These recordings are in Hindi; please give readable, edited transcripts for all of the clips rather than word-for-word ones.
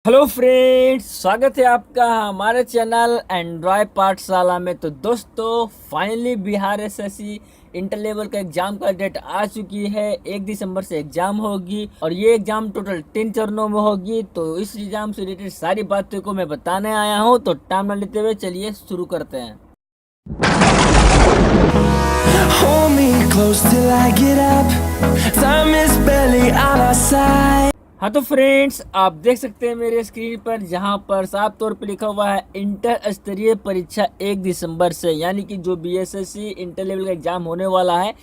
हेलो फ्रेंड्स, स्वागत है आपका हमारे चैनल एंड्रॉयड पाठशाला में। तो दोस्तों, finally Bihar SSC inter level का एग्जाम का डेट आ चुकी है। 1 दिसंबर से एग्जाम होगी और ये एग्जाम टोटल 3 चरणों में होगी। तो इस एग्जाम से रिलेटेड सारी बातों को मैं बताने आया हूँ। तो टाइम न लेते हुए चलिए शुरू करते हैं। Hold me close till I get up. Time is barely on our side. हाँ तो फ्रेंड्स, आप देख सकते हैं मेरे स्क्रीन पर जहाँ पर साफ तौर पर लिखा हुआ है इंटर स्तरीय परीक्षा 1 दिसंबर से, यानी कि जो बीएसएससी इंटर लेवल का एग्जाम होने वाला है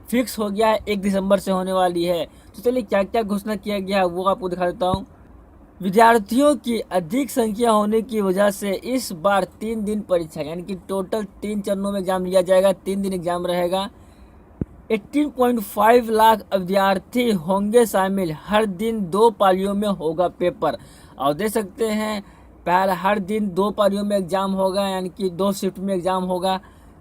फिक्स हो गया है, 1 दिसंबर से होने वाली है। तो चलिए क्या क्या घोषणा किया गया है वो आपको दिखा देता हूँ। विद्यार्थियों की अधिक संख्या होने की वजह से इस बार 3 दिन परीक्षा, यानी कि टोटल 3 चरणों में एग्जाम लिया जाएगा। 3 दिन एग्जाम रहेगा। 18.5 लाख विद्यार्थी होंगे शामिल। हर दिन 2 पालियों में होगा पेपर। और देख सकते हैं पहले हर दिन 2 पालियों में एग्जाम होगा, यानी कि 2 शिफ्ट में एग्जाम होगा।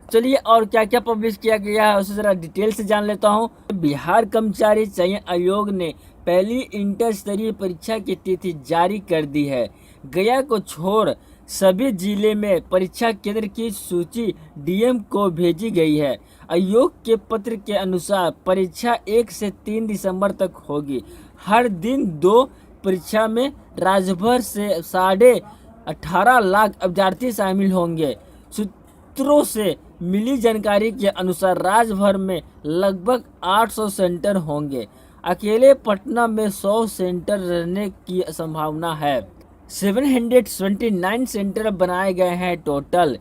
चलिए और क्या क्या पब्लिश किया गया है उसे ज़रा डिटेल से जान लेता हूँ। बिहार कर्मचारी चयन आयोग ने पहली इंटर स्तरीय परीक्षा की तिथि जारी कर दी है। गया को छोड़ सभी जिले में परीक्षा केंद्र की सूची डीएम को भेजी गई है। आयोग के पत्र के अनुसार परीक्षा 1 से 3 दिसंबर तक होगी। हर दिन 2 परीक्षा में राज्यभर से 18.5 लाख विद्यार्थी शामिल होंगे। सूत्रों से मिली जानकारी के अनुसार राज्य भर में लगभग 800 सेंटर होंगे। अकेले पटना में 100 सेंटर रहने की संभावना है। 729 सेंटर बनाए गए हैं टोटल।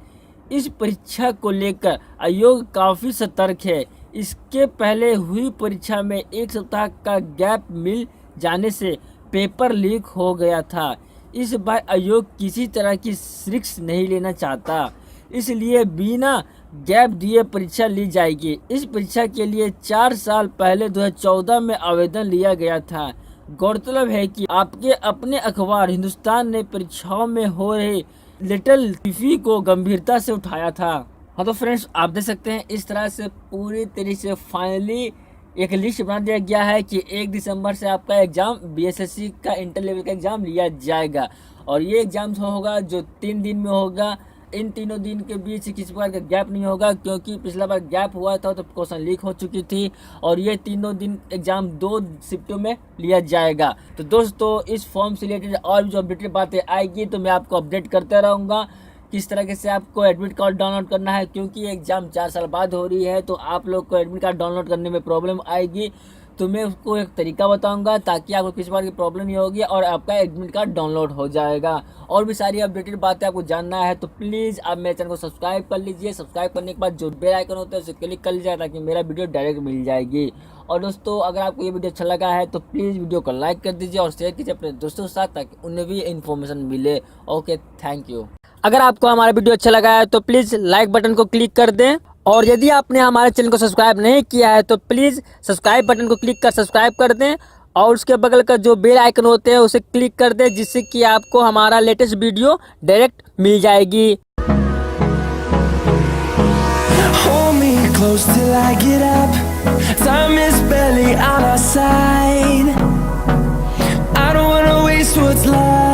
इस परीक्षा को लेकर आयोग काफ़ी सतर्क है। इसके पहले हुई परीक्षा में 1 सप्ताह का गैप मिल जाने से पेपर लीक हो गया था। इस बार आयोग किसी तरह की रिस्क नहीं लेना चाहता, इसलिए बिना गैप दिए परीक्षा ली जाएगी। इस परीक्षा के लिए 4 साल पहले 2014 में आवेदन लिया गया था। गौरतलब है कि आपके अपने अखबार हिंदुस्तान ने परीक्षाओं में हो रहे लिटिल फी को गंभीरता से उठाया था। हाँ तो फ्रेंड्स, आप देख सकते हैं इस तरह से पूरी तरीके से फाइनली एक लिस्ट बना दिया गया है कि 1 दिसंबर से आपका एग्जाम बीएसएससी का इंटर लेवल का एग्जाम लिया जाएगा। और ये एग्जाम होगा जो 3 दिन में होगा। इन तीनों दिन के बीच किसी प्रकार का गैप नहीं होगा, क्योंकि पिछला बार गैप हुआ था तो क्वेश्चन लीक हो चुकी थी। और ये तीनों दिन एग्जाम 2 शिफ्टों में लिया जाएगा। तो दोस्तों, इस फॉर्म से रिलेटेड और भी जो अपडेटेड बातें आएगी तो मैं आपको अपडेट करते रहूँगा। किस तरीके से आपको एडमिट कार्ड डाउनलोड करना है, क्योंकि एग्जाम 4 साल बाद हो रही है तो आप लोग को एडमिट कार्ड डाउनलोड करने में प्रॉब्लम आएगी। तो मैं उसको एक तरीका बताऊंगा ताकि आपको किसी बार की प्रॉब्लम नहीं होगी और आपका एडमिट कार्ड डाउनलोड हो जाएगा। और भी सारी अपडेटेड बातें आपको जानना है तो प्लीज़ आप मेरे चैनल को सब्सक्राइब कर लीजिए। सब्सक्राइब करने के बाद जो बेल आइकन होता है उसे क्लिक कर लीजिए ताकि मेरा वीडियो डायरेक्ट मिल जाएगी। और दोस्तों, अगर आपको ये वीडियो अच्छा लगा है तो प्लीज़ वीडियो को लाइक कर दीजिए और शेयर कीजिए अपने दोस्तों के साथ ताकि उन्हें भी इन्फॉर्मेशन मिले। Okay, thank you. अगर आपको हमारा वीडियो अच्छा लगा है तो प्लीज़ लाइक बटन को क्लिक कर दें। और यदि आपने हमारे चैनल को सब्सक्राइब नहीं किया है तो प्लीज़ सब्सक्राइब बटन को क्लिक कर सब्सक्राइब कर दें और उसके बगल का जो बेल आइकन होते हैं उसे क्लिक कर दें, जिससे कि आपको हमारा लेटेस्ट वीडियो डायरेक्ट मिल जाएगी। Hold me close till I get up. Time is barely on our side. I don't wanna waste what's left.